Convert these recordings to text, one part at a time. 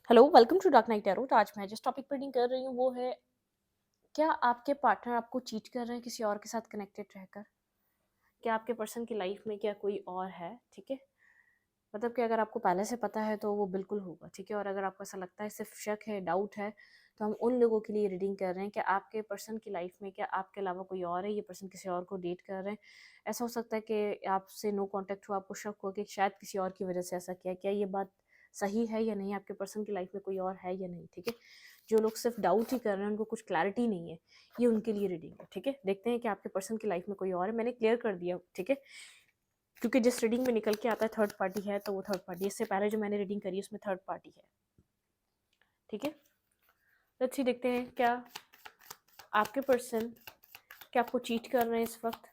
Hello, welcome to dark knight tarot. तो आज मैं जिस टॉपिक पर रीडिंग कर रही हूँ वो है, क्या आपके पार्टनर आपको चीट कर रहे हैं किसी और के साथ कनेक्टेड रहकर? क्या आपके पर्सन की लाइफ में क्या कोई और है? ठीक है, मतलब कि अगर आपको पहले से पता है तो वो बिल्कुल होगा, ठीक है। और अगर आपको ऐसा लगता है, सिर्फ शक है, डाउट है, तो हम उन लोगों के लिए रीडिंग कर रहे हैं कि आपके पर्सन की लाइफ में क्या आपके अलावा कोई और है, ये पर्सन किसी और को डेट कर रहे हैं। ऐसा हो सकता है कि आपसे नो कांटेक्ट हुआ, आपको शक हुआ कि शायद किसी और की वजह से ऐसा किया। क्या ये बात सही है या नहीं? आपके पर्सन की लाइफ में कोई और है या नहीं? ठीक है, जो लोग सिर्फ डाउट ही कर रहे हैं, उनको कुछ क्लैरिटी नहीं है, ये उनके लिए रीडिंग है। ठीक है, देखते हैं कि आपके पर्सन की लाइफ में कोई और है। मैंने क्लियर कर दिया, ठीक है, क्योंकि जिस रीडिंग में निकल के आता है थर्ड पार्टी है, तो वो थर्ड पार्टी। इससे पहले जो मैंने रीडिंग करी उसमें थर्ड पार्टी है। ठीक है, लेट्स सी, देखते हैं क्या आपके पर्सन क्या आपको चीट कर रहे हैं इस वक्त।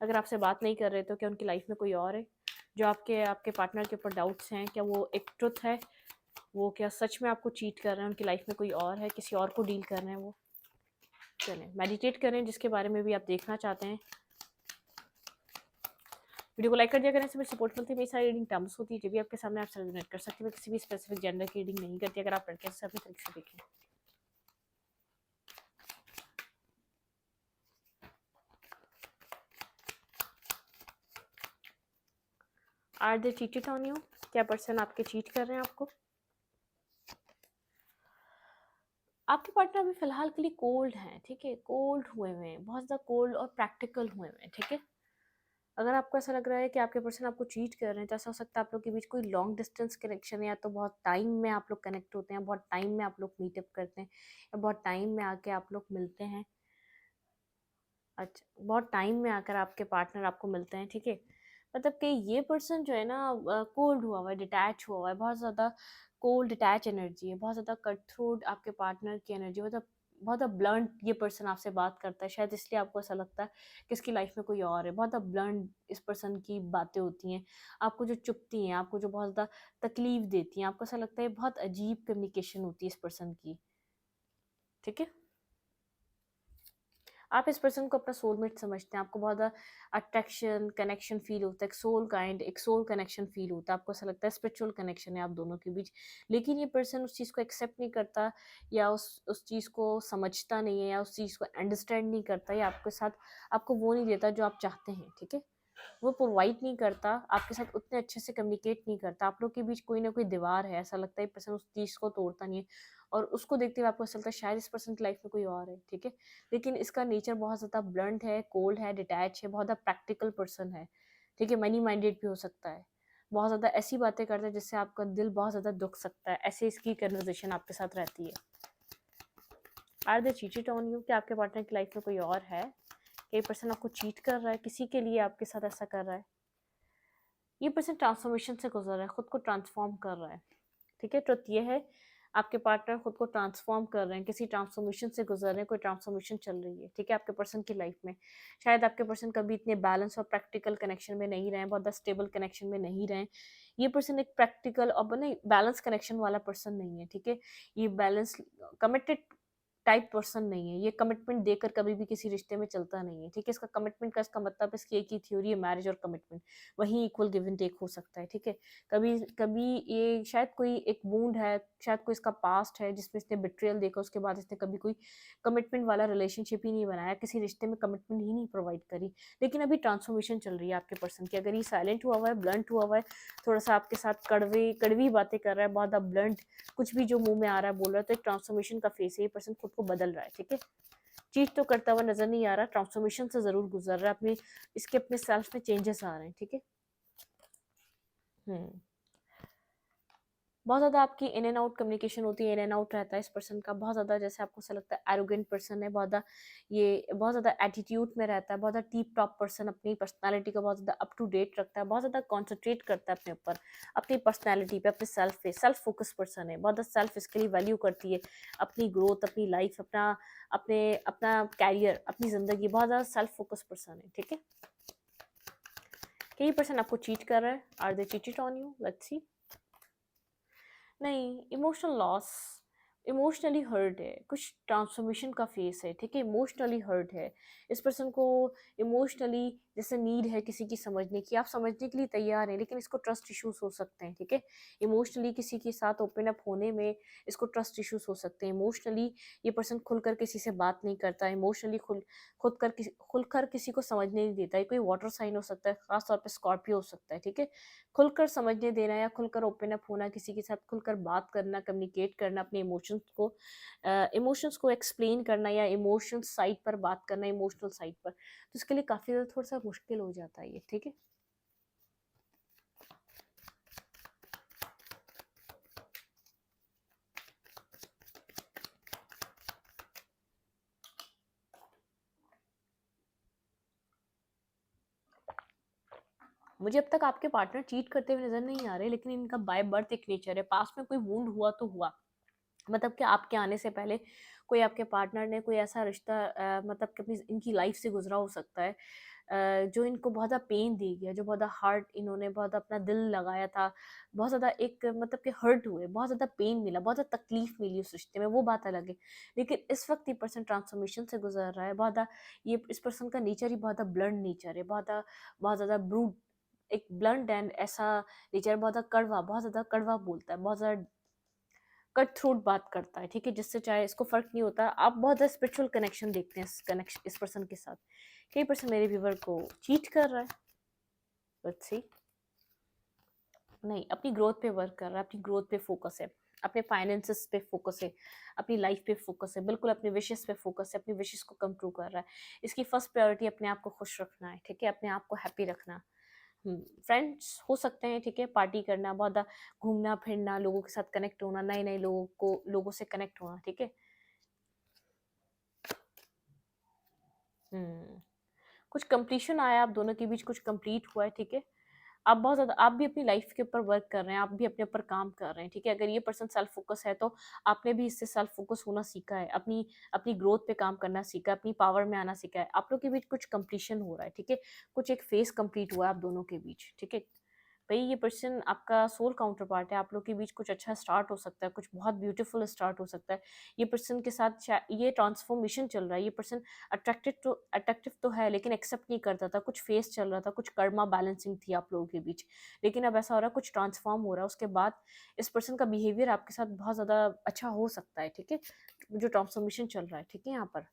अगर आपसे बात नहीं कर रहे तो क्या उनकी लाइफ में कोई और है? जो आपके आपके पार्टनर के ऊपर डाउट्स हैं, क्या वो एक ट्रुथ है? वो क्या सच में आपको चीट कर रहे हैं? उनकी लाइफ में कोई और है, किसी और को डील कर रहे हैं वो? चलें मेडिटेट करें, जिसके बारे में भी आप देखना चाहते हैं। वीडियो को लाइक कर दिया करें, से मेरी सपोर्ट मिलती है। मेरी सारी रीडिंग टर्म्स होती है, जो भी आपके सामने आप रेजोनेट कर सकते हैं। मैं किसी भी स्पेसिफिक जेंडर की रीडिंग नहीं करती, अगर आप लड़के से अपने तरीके से देखें। Are they cheated on you? क्या पर्सन आपके चीट कर रहे हैं आपको? आपके पार्टनर अभी फिलहाल के लिए कोल्ड हैं, ठीक है, कोल्ड हुए हुए हैं, बहुत ज़्यादा कोल्ड और प्रैक्टिकल हुए हुए हैं। ठीक है, अगर आपको ऐसा लग रहा है कि आपके पर्सन आपको चीट कर रहे हैं, तो ऐसा हो सकता है आप लोग के बीच कोई लॉन्ग डिस्टेंस कनेक्शन है, या तो बहुत टाइम में आप लोग कनेक्ट होते हैं, बहुत टाइम में आप लोग मीटअप करते हैं, या बहुत टाइम में आके आप लोग मिलते हैं। अच्छा, बहुत टाइम में आकर आपके पार्टनर आपको मिलते हैं। ठीक है, मतलब कि ये पर्सन जो है ना, कोल्ड हुआ हुआ है, डिटैच हुआ हुआ है, बहुत ज़्यादा कोल्ड डिटैच एनर्जी है, बहुत ज़्यादा कट थ्रोट आपके पार्टनर की एनर्जी, मतलब बहुत ज़्यादा ब्लंट ये पर्सन आपसे बात करता है। शायद इसलिए आपको ऐसा लगता है कि इसकी लाइफ में कोई और है। बहुत ज़्यादा ब्लंट इस पर्सन की बातें होती हैं, आपको जो चुभती हैं, आपको जो बहुत ज़्यादा तकलीफ देती हैं। आपको ऐसा लगता है बहुत अजीब कम्युनिकेशन होती है इस पर्सन की। ठीक है, आप इस पर्सन को अपना सोलमेट समझते हैं, आपको बहुत ज़्यादा अट्रैक्शन कनेक्शन फील होता है, एक सोल कनेक्शन फील होता है। आपको ऐसा लगता है स्पिरिचुअल कनेक्शन है आप दोनों के बीच। लेकिन ये पर्सन उस चीज़ को एक्सेप्ट नहीं करता, या उस चीज़ को समझता नहीं है, या उस चीज़ को अंडरस्टैंड नहीं करता, या आपके साथ आपको वो नहीं देता जो आप चाहते हैं। ठीक है, वो प्रोवाइड नहीं करता, आपके साथ उतने अच्छे से कम्युनिकेट नहीं करता। आप लोग के बीच कोई ना कोई दीवार है, ऐसा लगता है पर्सन उस चीज़ को तोड़ता नहीं है, और उसको देखते हुए आपको ऐसा लगता है शायद इस पर्सन की लाइफ में कोई और है। ठीक है, लेकिन इसका नेचर बहुत ज़्यादा ब्लंट है, कोल्ड है, डिटैच है, बहुत ज़्यादा प्रैक्टिकल पर्सन है। ठीक है, मनी माइंडेड भी हो सकता है, बहुत ज़्यादा ऐसी बातें करता है जिससे आपका दिल बहुत ज़्यादा दुख सकता है। ऐसे इसकी कन्वर्जेशन आपके साथ रहती है। Are they cheated on you? क्या आपके पार्टनर की लाइफ में कोई और है? कि पर्सन आपको चीट कर रहा है, किसी के लिए आपके साथ ऐसा कर रहा है? ये पर्सन ट्रांसफॉर्मेशन से गुजर रहा है, खुद को ट्रांसफॉर्म कर रहा है। ठीक है, ट्रुथ ये है, आपके पार्टनर खुद को ट्रांसफॉर्म कर रहे हैं, किसी ट्रांसफॉर्मेशन से गुजर रहे हैं, कोई ट्रांसफॉर्मेशन चल रही है। ठीक है, आपके पर्सन की लाइफ में शायद आपके पर्सन कभी इतने बैलेंस और प्रैक्टिकल कनेक्शन में नहीं रहे, बहुत ज़्यादा स्टेबल कनेक्शन में नहीं रहे। ये पर्सन एक प्रैक्टिकल और नहीं बैलेंस कनेक्शन वाला पर्सन नहीं है। ठीक है, ये बैलेंस कमिटेड टाइप पर्सन नहीं है, ये कमिटमेंट देकर कभी भी किसी रिश्ते में चलता नहीं है। ठीक है, इसका कमिटमेंट का इसका मतलब इसकी एक ही थ्योरी है, मैरिज और कमिटमेंट, वही इक्वल गिव एंड टेक हो सकता है। ठीक है, कभी कभी ये शायद कोई एक वूंड है, शायद कोई इसका पास्ट है जिसमें इसने बिट्रियल देखा, उसके बाद इसने कभी कोई कमिटमेंट वाला रिलेशनशिप ही नहीं बनाया, किसी रिश्ते में कमिटमेंट ही नहीं प्रोवाइड करी। लेकिन अभी ट्रांसफॉर्मेशन चल रही है आपके पर्सन की। अगर ये साइलेंट हुआ हुआ है, ब्लंट हुआ हुआ है, थोड़ा सा आपके साथ कड़वे कड़वी बातें कर रहा है, बहुत ब्लंट, कुछ भी जो मुंह में आ रहा है बोल रहा है, तो एक ट्रांसफॉर्मेशन का फेस है, ये पर्सन खुद को बदल रहा है। ठीक है, चीट तो करता हुआ नजर नहीं आ रहा, ट्रांसफॉर्मेशन से जरूर गुजर रहा है, अपने इसके अपने सेल्फ में चेंजेस आ रहे हैं। ठीक है, हम्म, बहुत ज़्यादा आपकी इन एंड आउट कम्युनिकेशन होती है, इन एंड आउट रहता है इस पर्सन का बहुत ज़्यादा। जैसे आपको ऐसा लगता है एरोगेंट पर्सन है, ये बहुत ज़्यादा एटीट्यूड में रहता है, बहुत ज़्यादा टीप टॉप पर्सन, अपनी पर्सनालिटी को बहुत ज़्यादा अप टू डेट रखता है, बहुत ज़्यादा कॉन्सेंट्रेट करता है अपने ऊपर, अपनी पर्सनालिटी पे, अपने सेल्फ पे, सेल्फ फोकस पर्सन है, बहुत ज़्यादा सेल्फ इसके लिए वैल्यू करती है, अपनी ग्रोथ, अपनी लाइफ, अपना कैरियर, अपनी ज़िंदगी, बहुत ज़्यादा सेल्फ फोकस पर्सन है। ठीक है, कई पर्सन आपको चीट कर रहा है, are they cheated on you? Let's see. नहीं, इमोशनल लॉस, इमोशनली हर्ट है, कुछ ट्रांसफॉर्मेशन का फेस है, ठीक है, इमोशनली हर्ट है। इस पर्सन को इमोशनली जैसे नीड है किसी की समझने की, आप समझने के लिए तैयार हैं, लेकिन इसको ट्रस्ट इश्यूज हो सकते हैं, ठीक है। इमोशनली किसी के साथ ओपन अप होने में इसको ट्रस्ट इश्यूज हो सकते हैं। इमोशनली ये पर्सन खुलकर किसी से बात नहीं करता, इमोशनली खुलकर किसी को समझने नहीं देता। ये कोई वाटर साइन हो सकता है, खासतौर पर स्कॉर्पियो हो सकता है, ठीक है। खुलकर समझने देना या खुलकर ओपन अप होना, किसी के साथ खुलकर बात करना, कम्युनिकेट करना, अपने इमोशंस को एक्सप्लेन करना या इमोशंस साइड पर बात करना, इमोशनल साइड पर, तो इसके लिए काफ़ी ज़्यादा थोड़ा सा मुश्किल हो जाता है ये, ठीक है। मुझे अब तक आपके पार्टनर चीट करते हुए नजर नहीं आ रहे, लेकिन इनका बाय बर्थ एक नेचर है। पास्ट में कोई वुंड हुआ तो हुआ, मतलब कि आपके आने से पहले कोई आपके पार्टनर ने कोई ऐसा रिश्ता मतलब कि अपनी इनकी लाइफ से गुजरा हो सकता है, जो इनको बहुत ज़्यादा पेन दे गया, जो बहुत ज़्यादा हार्ट इन्होंने बहुत अपना दिल लगाया था, बहुत ज़्यादा एक मतलब कि हर्ट हुए, बहुत ज़्यादा पेन मिला, बहुत ज़्यादा तकलीफ मिली उस रिश्ते में, वो बात अलग है। लेकिन इस वक्त ये पर्सन ट्रांसफॉर्मेशन से गुजर रहा है, बहुत ज़्यादा ये इस पर्सन का नेचर ही बहुत ज़्यादा ब्लंट नेचर है, बहुत ज़्यादा ब्रूट, एक ब्लंट एंड ऐसा नेचर, बहुत ज़्यादा कड़वा बोलता है, बहुत ज़्यादा कट थ्रोट बात करता है, ठीक है, जिससे चाहे इसको फर्क नहीं होता। आप बहुत ज़्यादा स्पिरिचुअल कनेक्शन देखते हैं इस पर्सन के साथ। कई पर्सन मेरे व्यूवर को चीट कर रहा है, लेट्स सी। नहीं, अपनी ग्रोथ पे वर्क कर रहा है, अपनी ग्रोथ पे फोकस है, अपने फाइनेंसेस पे फोकस है, अपनी लाइफ पे फोकस है, बिल्कुल अपने विशेस पे फोकस है, अपनी विशेस को कम ट्रू कर रहा है। इसकी फर्स्ट प्रायोरिटी अपने आप को खुश रखना है, ठीक है, अपने आप को हैप्पी रखना। फ्रेंड्स हो सकते हैं, ठीक है, पार्टी करना, बहुत ज़्यादा घूमना फिरना, लोगों के साथ कनेक्ट होना, नए नए लोगों से कनेक्ट होना, ठीक है। हम्म कुछ कंप्लीशन आया, आप दोनों के बीच कुछ कंप्लीट हुआ है, ठीक है। आप भी अपनी लाइफ के ऊपर वर्क कर रहे हैं, आप भी अपने ऊपर काम कर रहे हैं, ठीक है। अगर ये पर्सन सेल्फ फोकस है तो आपने भी इससे सेल्फ फोकस होना सीखा है, अपनी अपनी ग्रोथ पे काम करना सीखा है, अपनी पावर में आना सीखा है। आप लोग के बीच कुछ कंप्लीशन हो रहा है, ठीक है, कुछ एक फेस कंप्लीट हुआ है आप दोनों के बीच, ठीक है। भाई ये पर्सन आपका सोल काउंटर पार्ट है, आप लोग के बीच कुछ अच्छा स्टार्ट हो सकता है, कुछ बहुत ब्यूटीफुल स्टार्ट हो सकता है। ये पर्सन के साथ ये ट्रांसफॉर्मेशन चल रहा है, ये पर्सन अट्रैक्टिव तो है, लेकिन एक्सेप्ट नहीं करता था, कुछ फेस चल रहा था, कुछ कर्मा बैलेंसिंग थी आप लोगों के बीच। लेकिन अब ऐसा हो रहा है, कुछ ट्रांसफॉर्म हो रहा है, उसके बाद इस पर्सन का बिहेवियर आपके साथ बहुत ज़्यादा अच्छा हो सकता है, ठीक है। जो ट्रांसफॉर्मेशन चल रहा है, ठीक है, यहाँ पर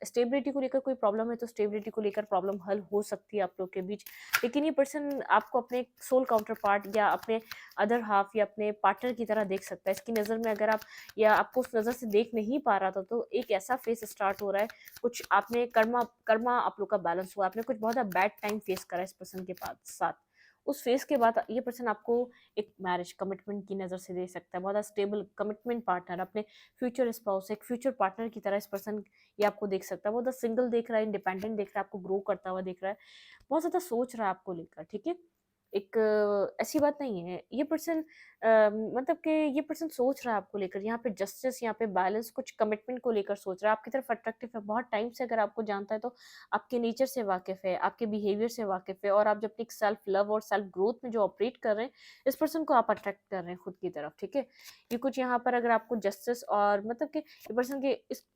स्टेबिलिटी को लेकर कोई प्रॉब्लम है तो स्टेबिलिटी को लेकर प्रॉब्लम हल हो सकती है आप लोग के बीच। लेकिन ये पर्सन आपको अपने सोल काउंटर पार्ट या अपने अदर हाफ या अपने पार्टनर की तरह देख सकता है। इसकी नज़र में अगर आप या आपको उस नज़र से देख नहीं पा रहा था, तो एक ऐसा फेस स्टार्ट हो रहा है, कुछ आपने कर्मा कर्मा आप लोग का बैलेंस हुआ, आपने कुछ बहुत बैड टाइम फेस करा इस पर्सन के साथ। उस फेस के बाद ये पर्सन आपको एक मैरिज कमिटमेंट की नज़र से दे सकता है, बहुत स्टेबल कमिटमेंट पार्टनर, अपने फ्यूचर स्पाउस, एक फ्यूचर पार्टनर की तरह इस पर्सन ये आपको देख सकता है। बहुत सिंगल देख रहा है, इंडिपेंडेंट देख रहा है, आपको ग्रो करता हुआ देख रहा है, बहुत ज़्यादा सोच रहा है आपको लेकर, ठीक है। एक ऐसी बात नहीं है, ये पर्सन मतलब कि ये पर्सन सोच रहा है आपको लेकर, यहाँ पे जस्टिस, यहाँ पे बैलेंस, कुछ कमिटमेंट को लेकर सोच रहा है, आपकी तरफ अट्रैक्टिव है, बहुत टाइम से अगर आपको जानता है तो आपके नेचर से वाकिफ है, आपके बिहेवियर से वाकिफ है, और आप जब अपनी सेल्फ लव और सेल्फ ग्रोथ में जो ऑपरेट कर रहे हैं, इस पर्सन को आप अट्रैक्ट कर रहे हैं खुद की तरफ, ठीक है। ये कुछ यहाँ पर अगर आपको जस्टिस और मतलब कि ये पर्सन के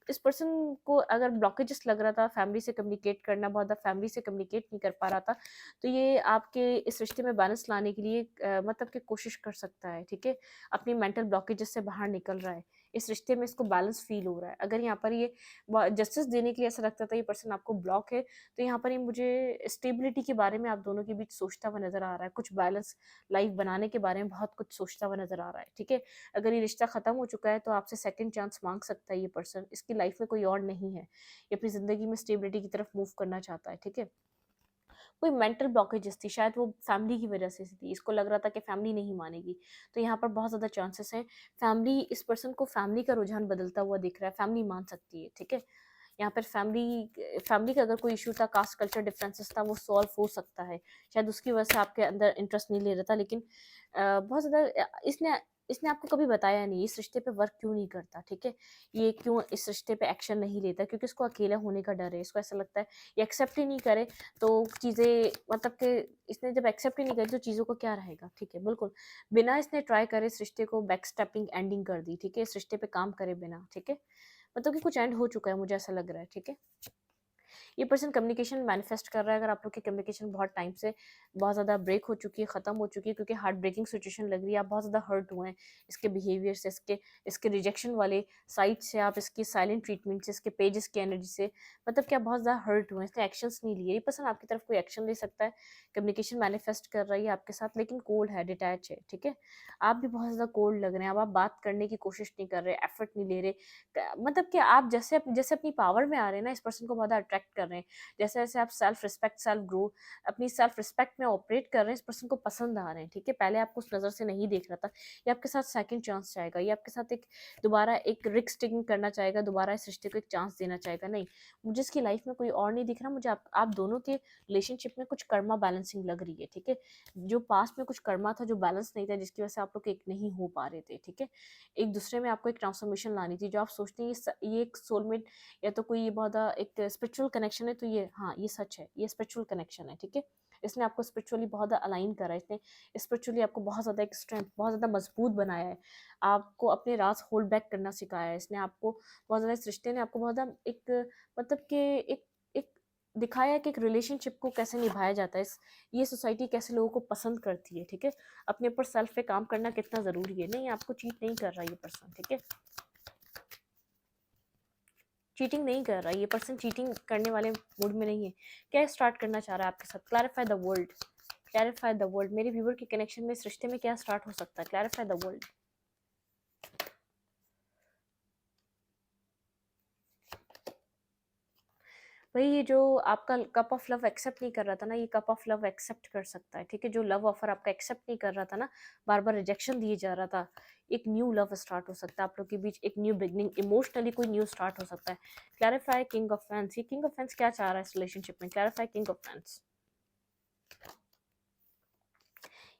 इस पर्सन को अगर ब्लॉकेजेस लग रहा था फैमिली से कम्युनिकेट करना, बहुत ज़्यादा फैमिली से कम्युनिकेट नहीं कर पा रहा था, तो ये आपके इस रिश्ते में बैलेंस लाने के लिए मतलब कि कोशिश कर सकता है, ठीक है। अपनी मेंटल ब्लॉकेजेस से बाहर निकल रहा है, इस रिश्ते में इसको बैलेंस फील हो रहा है। अगर यहाँ पर ये जस्टिस देने के लिए ऐसा लगता था ये पर्सन आपको ब्लॉक है, तो यहाँ पर ये मुझे स्टेबिलिटी के बारे में आप दोनों के बीच सोचता हुआ नजर आ रहा है, कुछ बैलेंस लाइफ बनाने के बारे में बहुत कुछ सोचता हुआ नजर आ रहा है, ठीक है। अगर ये रिश्ता खत्म हो चुका है तो आपसे सेकंड चांस मांग सकता है ये पर्सन, इसकी लाइफ में कोई और नहीं है, ये अपनी जिंदगी में स्टेबिलिटी की तरफ मूव करना चाहता है, ठीक है। कोई मेंटल ब्लॉकेजेस थी, शायद वो फैमिली की वजह से थी, इसको लग रहा था कि फैमिली नहीं मानेगी, तो यहाँ पर बहुत ज़्यादा चांसेस हैं फैमिली, इस पर्सन को फैमिली का रुझान बदलता हुआ दिख रहा है, फैमिली मान सकती है, ठीक है। यहाँ पर फैमिली फैमिली का अगर कोई इशू था, कास्ट कल्चर डिफरेंसेस था, वो सॉल्व हो सकता है, शायद उसकी वजह से आपके अंदर इंटरेस्ट नहीं ले रहा था, लेकिन बहुत ज़्यादा इसने इसने आपको कभी बताया नहीं इस रिश्ते पे वर्क क्यों नहीं करता, ठीक है? ये क्यों इस रिश्ते पे एक्शन नहीं लेता, क्योंकि इसको अकेला होने का डर है। इसको ऐसा लगता है ये एक्सेप्ट ही नहीं करे तो चीज़ें, मतलब कि इसने जब एक्सेप्ट ही नहीं करी तो चीज़ों का क्या रहेगा, ठीक है? बिल्कुल, बिना इसने ट्राई करे इस रिश्ते को बैकस्टेपिंग एंडिंग कर दी, ठीक है? इस रिश्ते पे काम करे बिना, ठीक है? मतलब कि कुछ एंड हो चुका है, मुझे ऐसा लग रहा है, ठीक है? ये पर्सन कम्युनिकेशन मैनिफेस्ट कर रहा है, अगर आप लोग की कम्युनिकेशन बहुत टाइम से बहुत ज़्यादा ब्रेक हो चुकी है, ख़त्म हो चुकी है, क्योंकि हार्ट ब्रेकिंग सिचुएशन लग रही है, आप बहुत ज़्यादा हर्ट हुए हैं इसके बिहेवियर से, इसके इसके रिजेक्शन वाले साइड से, आप इसकी साइलेंट ट्रीटमेंट से, इसके पेजेस की एनर्जी से, मतलब कि आप बहुत ज़्यादा हर्ट हुए हैं, इसने एक्शंस नहीं लिए। ये पर्सन आपकी तरफ कोई एक्शन ले सकता है, कम्युनिकेशन मैनिफेस्ट कर रही है आपके साथ, लेकिन कोल्ड है, डिटैच है, ठीक है? आप भी बहुत ज़्यादा कोल्ड लग रहे हैं, अब आप बात करने की कोशिश नहीं कर रहे, एफर्ट नहीं ले रहे, मतलब कि आप जैसे जैसे अपनी पावर में आ रहे हैं ना, इस पर्सन को बहुत अट्रैक्ट कर रहे हैं। जैसे जैसे आप सेल्फ रिस्पेक्ट, सेल्फ ग्रो, अपनी सेल्फ रिस्पेक्ट में ऑपरेट कर रहे हैं, इस पर्सन को पसंद आ रहे हैं, ठीक है? पहले आपको उस नज़र से नहीं देख रहा था, ये आपके साथ सेकंड चांस चाहेगा, ये आपके साथ एक दोबारा एक रिस्क टेकिंग करना चाहेगा, दोबारा इस रिश्ते को एक चांस देना चाहेगा। नहीं, मुझे इसकी लाइफ में कोई और नहीं दिख रहा, मुझे आप दोनों के रिलेशनशिप में कुछ कर्मा बैलेंसिंग लग रही है, ठीक है? जो पास्ट में कुछ कर्मा था जो बैलेंस नहीं था, जिसकी वजह से आप लोग एक नहीं हो पा रहे थे, ठीक है? एक दूसरे में आपको एक ट्रांसफॉर्मेशन लानी थी, जो आप सोचते हैं ये एक सोलमेट या तो कोई ये बहुत एक स्पिरिचुअल कनेक्शन है, तो ये, हाँ, ये सच है, ये स्पिरिचुअल कनेक्शन है, ठीक है? इसने आपको स्पिरिचुअली बहुत ज़्यादा अलाइन करा है, इसने स्पिरिचुअली आपको बहुत ज़्यादा एक स्ट्रेंथ, बहुत ज़्यादा मजबूत बनाया है, आपको अपने राज होल्ड बैक करना सिखाया है, इसने आपको बहुत ज़्यादा, इस रिश्ते ने आपको बहुत ज़्यादा एक, मतलब कि एक दिखाया है कि एक रिलेशनशिप को कैसे निभाया जाता है, ये सोसाइटी कैसे लोगों को पसंद करती है, ठीक है? अपने ऊपर सेल्फ पे काम करना कितना ज़रूरी है। नहीं, आपको चीट नहीं कर रहा ये पर्सन, ठीक है? चीटिंग नहीं कर रहा ये पर्सन, चीटिंग करने वाले मूड में नहीं है। क्या स्टार्ट करना चाह रहा है आपके साथ? Clarify the world, clarify the world. मेरे व्यूवर के कनेक्शन में इस रिश्ते में क्या स्टार्ट हो सकता है? Clarify the world. वही, ये जो आपका कप ऑफ लव एक्सेप्ट नहीं कर रहा था ना, ये कप ऑफ लव एक्सेप्ट कर सकता है, ठीक है? जो लव ऑफर आपका एक्सेप्ट नहीं कर रहा था ना, बार बार रिजेक्शन दिए जा रहा था, एक न्यू लव स्टार्ट हो सकता है आप लोग के बीच, एक न्यू बिगनिंग, इमोशनली कोई न्यू स्टार्ट हो सकता है। Clarify king of fans. ये किंग ऑफ फैंस क्या चाह रहा है इस रिलेशनशिप में? Clarify king of fans.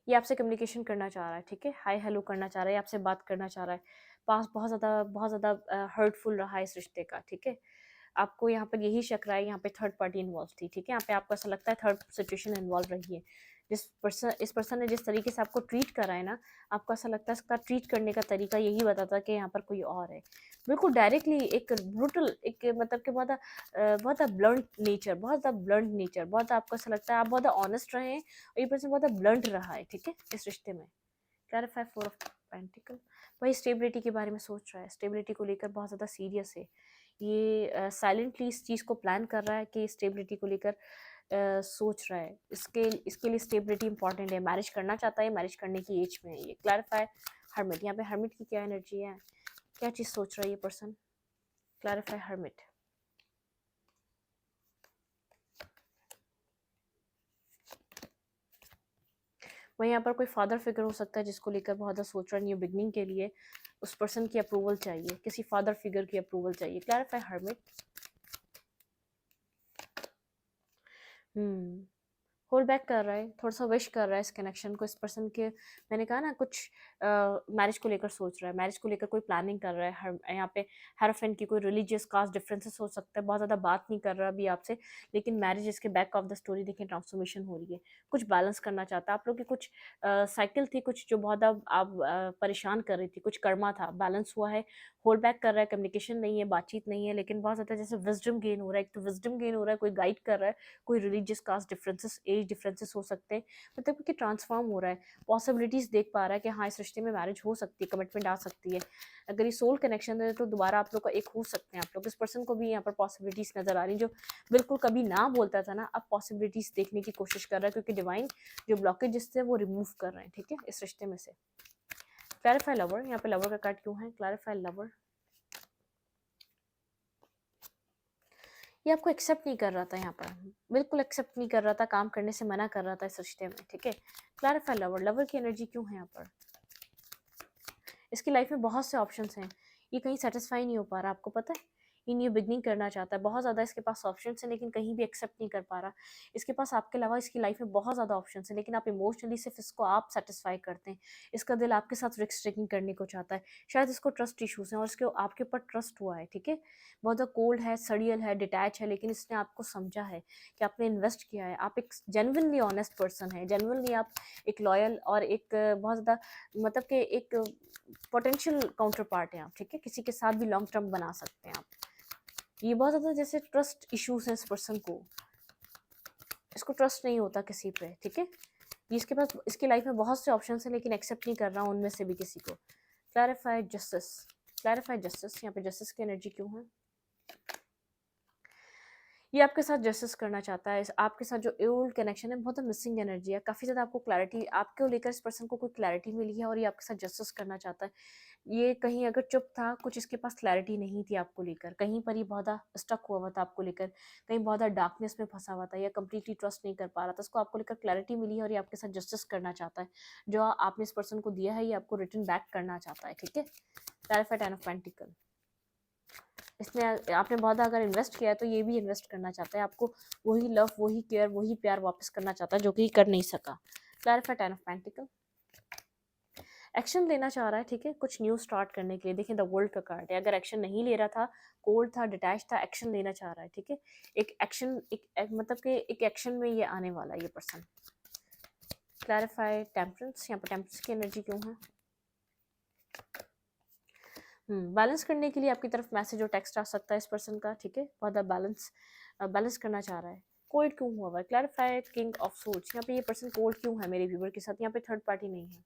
ये आपसे कम्युनिकेशन करना चाह रहा है, ठीक है? हाय हेलो करना चाह रहा है, आपसे बात करना चाह रहा है। पास बहुत ज़्यादा हर्टफुल रहा है इस रिश्ते का, ठीक है? आपको यहाँ पर यही शक रहा है, यहाँ पे थर्ड पार्टी इन्वॉल्व थी, ठीक है? यहाँ पे आपको ऐसा लगता है थर्ड सिचुएशन इन्वॉल्व रही है। इस पर्सन ने जिस तरीके से आपको ट्रीट करा है ना, आपको ऐसा लगता है इसका ट्रीट करने का तरीका यही बताता है कि यहाँ पर कोई और है। बिल्कुल डायरेक्टली एक ब्रूटल, एक मतलब कि बहुत ब्लंट नेचर, बहुत आपको ऐसा लगता है आप बहुत ऑनेस्ट रहे हैं, और ये पर्सन बहुत ब्लंट रहा है, ठीक है? इस रिश्ते में। Clarify four of pentacle. वही स्टेबिलिटी के बारे में सोच रहा है, स्टेबिलिटी को लेकर बहुत ज़्यादा सीरियस है। ये साइलेंटली इस चीज़ को प्लान कर रहा है कि स्टेबिलिटी को लेकर सोच रहा है। इसके लिए स्टेबिलिटी इंपॉर्टेंट है, मैरिज करना चाहता है, मैरिज करने की एज में है ये। Clarify hermit. यहाँ पे हर्मिट की क्या एनर्जी है, क्या चीज़ सोच रहा है ये पर्सन? Clarify hermit. वहीं यहाँ पर कोई फादर फिगर हो सकता है जिसको लेकर बहुत ज़्यादा सोच रहा है, न्यू बिगनिंग के लिए उस पर्सन की अप्रूवल चाहिए, किसी फादर फिगर की अप्रूवल चाहिए। Clarify hermit. होल्ड बैक कर रहा है, थोड़ा-सा विश कर रहा है इस कनेक्शन को, इस पर्सन के, मैंने कहा ना कुछ मैरिज को लेकर सोच रहा है, मैरिज को लेकर कोई प्लानिंग कर रहा है। हर यहाँ पे हेरोफेंट की कोई रिलीजियस कास्ट डिफरेंसेस हो सकता है, बहुत ज़्यादा बात नहीं कर रहा अभी आपसे, लेकिन मैरिज इसके बैक ऑफ द स्टोरी देखें, ट्रांसफॉर्मेशन हो रही है, कुछ बैलेंस करना चाहता है। आप लोग की कुछ साइकिल थी, कुछ जो बहुत आप परेशान कर रही थी, कुछ कर्मा था, बैलेंस हुआ है। होल्ड बैक कर रहा है, कम्युनिकेशन नहीं है, बातचीत नहीं है, लेकिन बहुत ज़्यादा जैसे विजडम गेन हो रहा है, एक तो विजडम गेन हो रहा है, कोई गाइड कर रहा है, कोई religious caste differences, age differences हो सकते हैं, मतलब कि ट्रांसफॉर्म हो रहा है, पॉसिबिलिटीज़ देख पा रहा है कि हाँ इस रिश्ते में मैरिज हो सकती है, कमिटमेंट आ सकती है। अगर ये सोल कनेक्शन है तो दोबारा आप लोग का एक हो सकते हैं आप लोग। इस पर्सन को भी यहाँ पर पॉसिबिलिटीज़ नज़र आ रही, जो बिल्कुल कभी ना बोलता था ना, अब पॉसिबिलिटीज़ देखने की कोशिश कर रहा है, क्योंकि डिवाइन जो ब्लॉकेज थे वो रिमूव कर रहे हैं, ठीक है, इस रिश्ते में से। Clarify lover. यहाँ पे लवर का कार्ड क्यों है? Clarify lover. ये आपको एक्सेप्ट नहीं कर रहा था, यहाँ पर बिल्कुल एक्सेप्ट नहीं कर रहा था, काम करने से मना कर रहा था इस रिश्ते में, ठीक है? Clarify lover. लवर की एनर्जी क्यों है यहाँ पर? इसकी लाइफ में बहुत से ऑप्शंस हैं, ये कहीं सेटिस्फाई नहीं हो पा रहा, आपको पता है? ये न्यू बिगनिंग करना चाहता है, बहुत ज़्यादा इसके पास ऑप्शंस हैं लेकिन कहीं भी एक्सेप्ट नहीं कर पा रहा। इसके पास आपके अलावा इसकी लाइफ में बहुत ज़्यादा ऑप्शंस हैं लेकिन आप इमोशनली सिर्फ इसको आप सेटिस्फाई करते हैं। इसका दिल आपके साथ रिस्क टेकिंग करने को चाहता है, शायद इसको ट्रस्ट इशूज़ हैं और इसके आपके ऊपर ट्रस्ट हुआ है, ठीक है। बहुत ज़्यादा कोल्ड है, सड़ियल है, डिटैच है, लेकिन इसने आपको समझा है कि आपने इन्वेस्ट किया है। आप एक जेन्युइनली ऑनेस्ट पर्सन है, जेन्युइनली आप एक लॉयल और एक बहुत ज़्यादा मतलब कि एक पोटेंशियल काउंटर पार्ट है आप, ठीक है। किसी के साथ भी लॉन्ग टर्म बना सकते हैं आप। ये बहुत ज़्यादा जैसे ट्रस्ट इश्यूज हैं इस पर्सन को, इसको ट्रस्ट नहीं होता किसी पे, ठीक है। ये इसके पास इसकी लाइफ में बहुत से ऑप्शन हैं लेकिन एक्सेप्ट नहीं कर रहा उनमें से भी किसी को। क्लैरिफाइड जस्टिस, क्लैरिफाइड जस्टिस, यहाँ पे जस्टिस की एनर्जी क्यों है? ये आपके साथ जस्टिस करना चाहता है। आपके साथ जो ओल्ड कनेक्शन है, बहुत मिसिंग एनर्जी है, काफ़ी ज़्यादा आपको क्लैरिटी आपको लेकर इस पर्सन को कोई क्लैरिटी मिली है और ये आपके साथ जस्टिस करना चाहता है। ये कहीं अगर चुप था, कुछ इसके पास क्लैरिटी नहीं थी आपको लेकर, कहीं पर ये बहुत ज़्यादा स्टक हुआ था आपको लेकर, कहीं बहुत ज़्यादा डार्कनेस में फंसा हुआ था या कंप्लीटली ट्रस्ट नहीं कर पा रहा था। इसको आपको लेकर क्लैरिटी मिली है और ये आपके साथ जस्टिस करना चाहता है। जो आपने इस पर्सन को दिया है ये आपको रिटर्न बैक करना चाहता है, ठीक है। क्लैरिफाइड टेन ऑफ पेंटिकल, इसने आपने बहुत अगर इन्वेस्ट किया है तो ये भी इन्वेस्ट करना चाहता है आपको, वही लव, वही केयर, वही प्यार वापस करना चाहता है जो कि कर नहीं सका। Clarify ten of pentacle, action लेना चाह रहा है, ठीक है, कुछ न्यू स्टार्ट करने के लिए। देखिए द वर्ल्ड का कार्ड है, अगर एक्शन नहीं ले रहा था, कोल्ड था, डिटैच था, एक्शन लेना चाह रहा है, ठीक है। एक एक्शन मतलब कि एक एक्शन में ये आने वाला है ये पर्सन। क्लैरिफाई टेम्परेंस, यहाँ पर टेम्परेंस की एनर्जी क्यों है? बैलेंस करने के लिए आपकी तरफ मैसेज और टेक्स्ट आ सकता है इस पर्सन का, ठीक है। बहुत बैलेंस करना चाह रहा है। कोल्ड क्यों हुआ है? क्लैरिफाई किंग ऑफ सोर्ड्स, यहाँ पे ये पर्सन कोल्ड क्यों है मेरे व्यूवर के साथ? यहाँ पे थर्ड पार्टी नहीं है।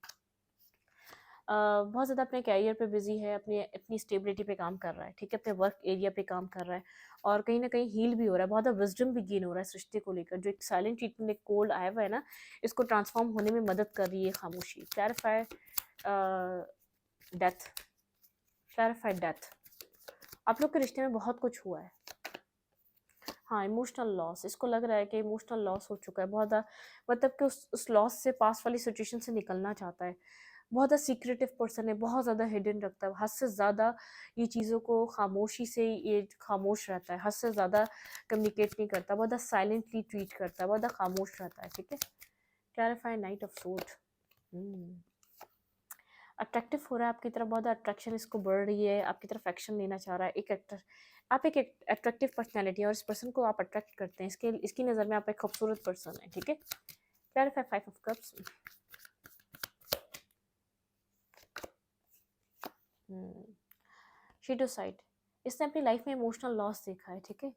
बहुत ज़्यादा अपने कैरियर पे बिजी है, अपनी स्टेबिलिटी पे काम कर रहा है, ठीक है, अपने वर्क एरिया पे काम कर रहा है और कहीं ना कहीं हील भी हो रहा है, बहुत ज़्यादा विजडम भी गेन हो रहा है इस रिश्ते को लेकर। जो एक साइलेंट ट्रीटमेंट, एक कोल्ड आया हुआ है ना, इसको ट्रांसफॉर्म होने में मदद कर रही है खामोशी। क्लैरिफाई डेथ, क्लैरिफाइड डेथ, आप लोग के रिश्ते में बहुत कुछ हुआ है। हाँ, इमोशनल लॉस, इसको लग रहा है कि इमोशनल लॉस हो चुका है बहुत ज़्यादा, मतलब कि उस लॉस से, पास वाली सिचुएशन से निकलना चाहता है। बहुत ज़्यादा सीक्रेटिव पर्सन है, बहुत ज़्यादा हिडन रखता है, हद से ज़्यादा ये चीज़ों को खामोशी से ये खामोश रहता है, हद से ज़्यादा कम्युनिकेट नहीं करता, बहुत ज़्यादा साइलेंटली ट्रीट करता है, बहुत ज़्यादा खामोश रहता है, ठीक है। Clarify night of sword, attractive हो रहा है आपकी तरफ, बहुत अट्रैक्शन इसको बढ़ रही है, आपकी तरफ एक्शन लेना चाह रहा है। आप एक अट्रैक्टिव पर्सनैलिटी है और इस पर्सन को आप अट्रैक्ट करते हैं, इसकी नज़र में आप एक खूबसूरत पर्सन है, ठीक है। Clarify five of cups, shadow side, इसने अपनी लाइफ में इमोशनल लॉस देखा है, ठीक है।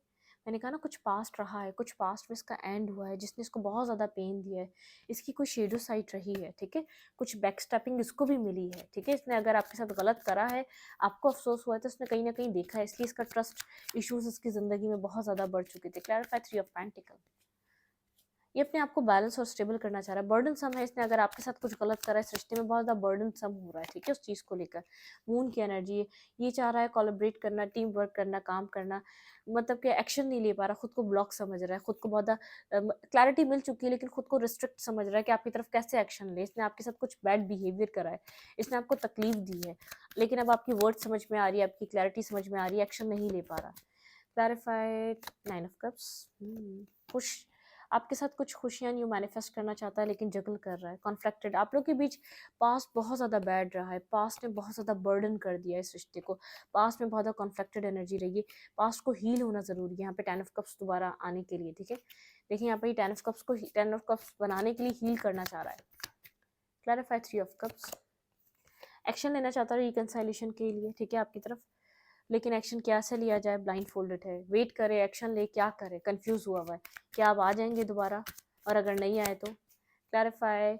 मैंने कहा ना कुछ पास्ट रहा है, कुछ पास्ट में इसका एंड हुआ है जिसने इसको बहुत ज़्यादा पेन दिया है। इसकी कोई शेडो साइड रही है, ठीक है, कुछ बैक स्टेपिंग इसको भी मिली है, ठीक है। इसने अगर आपके साथ गलत करा है, आपको अफसोस हुआ है, तो इसने कहीं ना कहीं देखा है, इसलिए इसका ट्रस्ट इशूज़ इसकी ज़िंदगी में बहुत ज़्यादा बढ़ चुके थे। क्लैरिफाई थ्री ऑफ पेंटिकल, ये अपने आप को बैलेंस और स्टेबल करना चाह रहा है। बर्डन सम है, इसने अगर आपके साथ कुछ गलत करा है, इस रिश्ते में बहुत ज़्यादा बर्डन सम हो रहा है, ठीक है, उस चीज़ को लेकर। मून की एनर्जी, ये चाह रहा है कोलैबोरेट करना, टीम वर्क करना, काम करना, मतलब कि एक्शन नहीं ले पा रहा, खुद को ब्लॉक समझ रहा है, खुद को बहुत ज़्यादा क्लैरिटी मिल चुकी है लेकिन खुद को रिस्ट्रिक्ट समझ रहा है कि आपकी तरफ कैसे एक्शन ले। इसने आपके साथ कुछ बैड बिहेवियर करा है, इसने आपको तकलीफ दी है, लेकिन अब आपकी वर्ड समझ में आ रही है, आपकी क्लैरिटी समझ में आ रही है, एक्शन नहीं ले पा रहा। क्लैरिफाइड नाइन ऑफ कप्स, खुश, आपके साथ कुछ खुशियाँ न्यू मैनिफेस्ट करना चाहता है लेकिन जगल कर रहा है, कॉन्फ्लिक्टेड। आप लोग के बीच पास्ट बहुत ज़्यादा बैड रहा है, पास्ट ने बहुत ज़्यादा बर्डन कर दिया है इस रिश्ते को, पास्ट में बहुत ज़्यादा कॉन्फ्लिक्टेड एनर्जी रही है, पास्ट को हील होना ज़रूरी है यहाँ पे टेन ऑफ कप्स दोबारा आने के लिए, ठीक है। देखिए यहाँ पे टेन ऑफ कप्स बनाने के लिए हील करना चाह रहा है। Clarify three of cups, action लेना चाहता है रिकंसाइलेशन के लिए, ठीक है, आपकी तरफ, लेकिन एक्शन क्या से लिया जाए, ब्लाइंड फोल्डेड है, वेट करे, एक्शन ले, क्या करे, कंफ्यूज हुआ हुआ है, क्या आप आ जाएंगे दोबारा, और अगर नहीं आए तो। क्लैरिफाई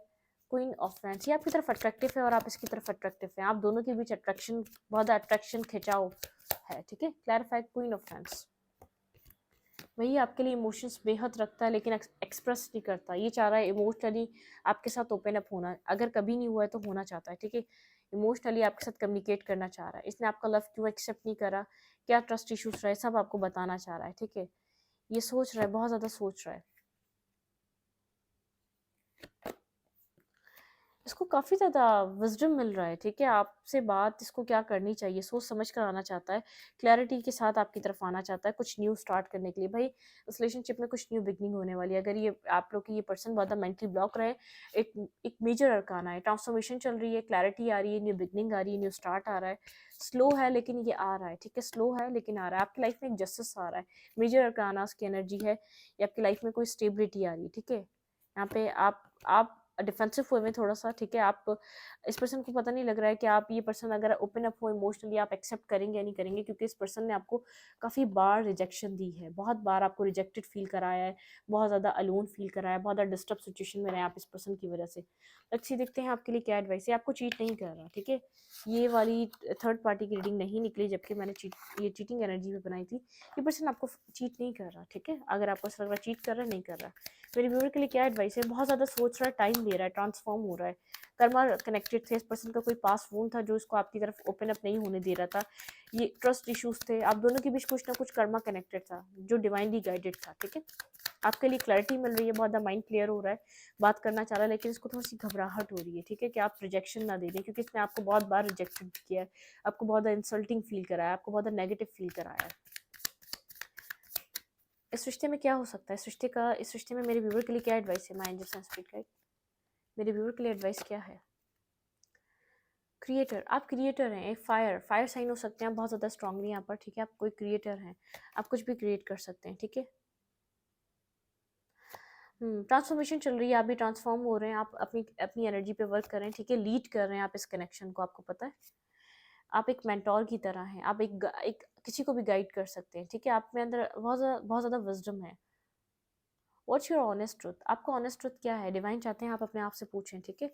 क्वीन ऑफ वैंड्स, ये आपकी तरफ अट्रैक्टिव है और आप इसकी तरफ अट्रैक्टिव है, आप दोनों के बीच अट्रैक्शन, बहुत अट्रैक्शन, खिंचाव है, ठीक है। क्लैरिफाई क्वीन ऑफ वैंड्स, वही आपके लिए इमोशंस बेहद रखता है लेकिन एक्सप्रेस नहीं करता, ये चाह रहा है इमोशनली आपके साथ ओपन अप होना, अगर कभी नहीं हुआ है तो होना चाहता है, ठीक है। इमोशनली आपके साथ कम्युनिकेट करना चाह रहा है, इसने आपका लव क्यों एक्सेप्ट नहीं करा, क्या ट्रस्ट इशूज रहे, सब आपको बताना चाह रहा है, ठीक है। ये सोच रहा है, बहुत ज़्यादा सोच रहा है। इसको काफ़ी ज़्यादा विज़डम मिल रहा है, ठीक है? आपसे बात इसको क्या करनी चाहिए, सोच समझ कर आना चाहता है, क्लैरिटी के साथ आपकी तरफ आना चाहता है, कुछ न्यू स्टार्ट करने के लिए। भई, इस रिलेशनशिप में कुछ न्यू बिगिनिंग होने वाली है। अगर ये आप लोग की ये पर्सन बहुत ज़्यादा मेंटली ब्लॉक रहे, एक एक मेजर अरकाना है, ट्रांसफॉर्मेशन चल रही है, क्लैरिटी आ रही है, न्यू बिगिनिंग आ रही है, न्यू स्टार्ट आ रहा है। स्लो है लेकिन ये आ रहा है, ठीक है? स्लो है लेकिन आ रहा है। आपकी लाइफ़ में एक जस्टिस आ रहा है, मेजर अरकानास की एनर्जी है, या आपकी लाइफ़ में कोई स्टेबिलिटी आ रही है, ठीक है? यहाँ पे आप डिफेंसिव हुए में थोड़ा-सा, ठीक है? आप इस पर्सन को पता नहीं लग रहा है कि आप ये पर्सन अगर ओपन अप हो इमोशनली, आप एक्सेप्ट करेंगे या नहीं करेंगे, क्योंकि इस पर्सन ने आपको काफ़ी बार रिजेक्शन दी है, बहुत बार आपको रिजेक्टेड फ़ील कराया है, बहुत ज़्यादा अलोन फ़ील कराया है, बहुत ज़्यादा डिस्टर्ब सिचुएशन में रहे आप इस पर्सन की वजह से। लेट्स सी, देखते हैं आपके लिए क्या एडवाइस है। आपको चीट नहीं कर रहा, ठीक है? ये वाली थर्ड पार्टी की रीडिंग नहीं निकली, जबकि मैंने ये चीटिंग एनर्जी में बनाई थी। ये पर्सन आपको चीट नहीं कर रहा, ठीक है? अगर आपको ऐसा लग रहा है चीट कर रहा है, नहीं कर रहा। मेरे व्यूअर के लिए क्या एडवाइस है? बहुत ज़्यादा सोच रहा है, टाइम ले रहा है, ट्रांसफॉर्म हो रहा है। कर्मा कनेक्टेड थे, इस पर्सन का कोई पास वूंड था जो इसको आपकी तरफ ओपन अप नहीं होने दे रहा था। ये ट्रस्ट इश्यूज थे, आप दोनों के बीच कुछ ना कुछ कर्मा कनेक्टेड था जो डिवाइनली गाइडेड था, ठीक है? आपके लिए क्लैरिटी मिल रही है, बहुत ज़्यादा माइंड क्लियर हो रहा है, बात करना चाह रहा है, लेकिन इसको थोड़ी सी घबराहट हो रही है, ठीक है? कि आप रिजेक्शन ना दे दें, क्योंकि इसने आपको बहुत बार रिजेक्टेड किया है, आपको बहुत ज़्यादा इंसल्टिंग फील कराया है, आपको बहुत ज़्यादा नेगेटिव फील कराया है। इस रिश्ते में क्या हो सकता है? इस रिश्ते में मेरे व्यूअर के लिए क्या एडवाइस है? My angels and spirit guide, मेरे व्यूअर के लिए एडवाइस क्या है? क्रिएटर, आप क्रिएटर हैं, एक फायर साइन हो सकते हैं आप बहुत ज़्यादा स्ट्रांगली यहाँ पर, ठीक है? आप कोई क्रिएटर हैं, आप कुछ भी क्रिएट कर सकते हैं, ठीक है? ट्रांसफॉर्मेशन चल रही है, आप भी ट्रांसफॉर्म हो रहे हैं, आप अपनी अपनी एनर्जी पे वर्क कर रहे हैं, ठीक है? लीड कर रहे हैं आप इस कनेक्शन को, आपको पता है? आप एक मेंटोर की तरह हैं, आप एक किसी को भी गाइड कर सकते हैं, ठीक है? आप में अंदर बहुत ज़्यादा विज़डम है। What's your honest truth? आपका ऑनेस्ट ट्रुथ क्या है? डिवाइन चाहते हैं आप अपने आप से पूछें, ठीक है?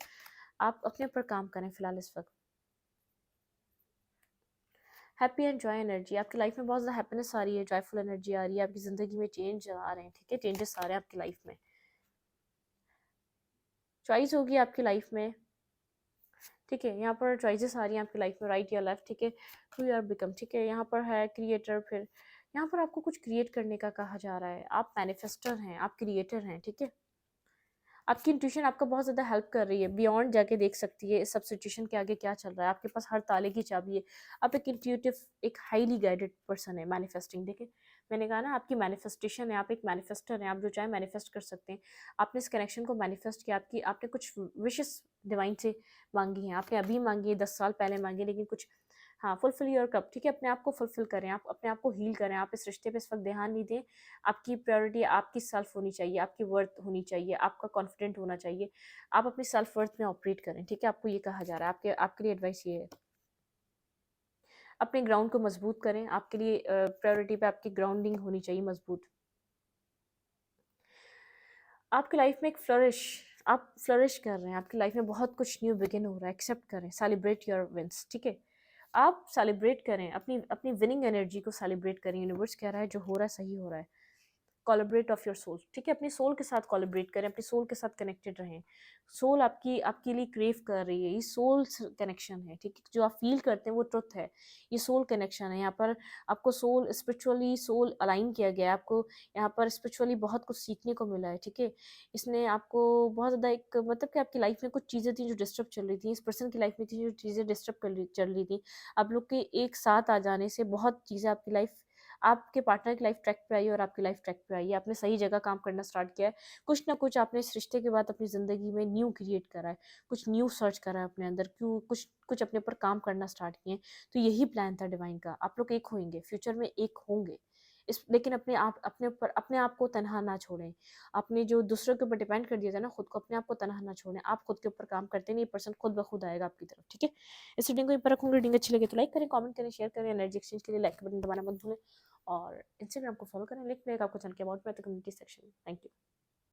आप अपने ऊपर काम करें फिलहाल इस वक्त। हैप्पी एंड जॉय एनर्जी, आपकी लाइफ में बहुत ज़्यादा हैप्पीनेस आ रही है, जॉयफुल एनर्जी आ रही है, आपकी ज़िंदगी में चेंज आ रहे हैं, ठीक है? चेंजेस आ रहे हैं आपकी लाइफ में, चॉइस होगी आपकी लाइफ में, ठीक है? यहाँ पर चॉइसेस आ रही हैं आपकी लाइफ में, राइट या लेफ्ट, ठीक है? हु यू आर बिकम, ठीक है? यहाँ पर है क्रिएटर, फिर यहाँ पर आपको कुछ क्रिएट करने का कहा जा रहा है, आप मैनिफेस्टर हैं, आप क्रिएटर हैं, ठीक है? आपकी इंट्यूशन आपको बहुत ज़्यादा हेल्प कर रही है, बियॉन्ड जाके देख सकती है इस सब सिचुएशन के आगे क्या चल रहा है, आपके पास हर ताले की चाबी है, आप एक इंट्यूटिव, एक हाईली गाइडेड पर्सन है, मैनिफेस्टिंग, देखिए मैंने कहा ना आपकी मैनिफेस्टेशन है, आप एक मैनिफेस्टर हैं, आप जो चाहे मैनिफेस्ट कर सकते हैं। आपने इस कनेक्शन को मैनिफेस्ट किया, आपने कुछ विशेस डिवाइन से मांगी हैं, आपने अभी मांगी है, 10 साल पहले मांगी, लेकिन कुछ, हाँ, फुलफिल योर कप, ठीक है? अपने आप को फुलफिल करें, आप अपने आप को हील करें, आप इस रिश्ते पे इस वक्त ध्यान नहीं दें। आपकी प्रायोरिटी आपकी सेल्फ होनी चाहिए, आपकी वर्थ होनी चाहिए, आपका कॉन्फिडेंट होना चाहिए, आप अपनी सेल्फ वर्थ में ऑपरेट करें, ठीक है? आपको ये कहा जा रहा है, आपके लिए एडवाइस ये है। अपने ग्राउंड को मजबूत करें, आपके लिए प्रायोरिटी पे आपकी ग्राउंडिंग होनी चाहिए मजबूत। आपकी लाइफ में एक आप फ्लरिश कर रहे हैं, आपकी लाइफ में बहुत कुछ न्यू बिगिन हो रहा है, एक्सेप्ट करें, सेलिब्रेट योर विंस, ठीक है? आप सेलिब्रेट करें, अपनी अपनी विनिंग एनर्जी को सेलिब्रेट करें, यूनिवर्स कह रहा है जो हो रहा है सही हो रहा है। कोलैबोरेट ऑफ योर सोल, ठीक है? अपनी सोल के साथ कोलैबोरेट करें, अपनी सोल के साथ कनेक्टेड रहें। सोल आपकी आपके लिए क्रेव कर रही है, ये सोल कनेक्शन है, ठीक है? जो आप फील करते हैं वो ट्रुथ है, ये सोल कनेक्शन है। यहाँ पर आपको सोल अलाइन किया गया है, आपको यहाँ पर स्पिरिचुअली बहुत कुछ सीखने को मिला है, ठीक है? इसने आपको बहुत ज़्यादा एक, मतलब कि आपकी लाइफ में कुछ चीज़ें थी जो डिस्टर्ब चल रही थी, इस पर्सन की लाइफ में थी जो चीज़ें डिस्टर्ब चल रही थी। आप लोग के एक साथ आ जाने से बहुत चीज़ें आपके पार्टनर की लाइफ ट्रैक पे आई है और आपकी लाइफ ट्रैक पे आई है। आपने सही जगह काम करना स्टार्ट किया है। कुछ ना कुछ आपने इस रिश्ते के बाद अपनी ज़िंदगी में न्यू क्रिएट करा है, कुछ न्यू सर्च करा है अपने अंदर, क्यों कुछ कुछ अपने ऊपर काम करना स्टार्ट किए हैं। तो यही प्लान था डिवाइन का, आप लोग एक होंगे, फ्यूचर में एक होंगे। लेकिन अपने आप को तनहा ना छोड़ें। आपने जो दूसरों के ऊपर डिपेंड कर दिया था ना खुद को, अपने आप को तनहा ना छोड़ें। आप खुद के ऊपर काम करते नहीं, पर्सन खुद ब खुद आएगा आपकी तरफ, ठीक है? इस रीडिंग को यहीं पर रखूँगी। रीडिंग अच्छी लगे तो लाइक करें, कमेंट करें, शेयर करें। एनर्जी एक्सचेंज के लिए लाइक का बटन दबाना मत भूलें, और इंस्टाग्राम को फॉलो करें, लिंक मिलेगा आपको चैनल के अबाउट में, तो कम्युनिटी सेक्शन। Thank you.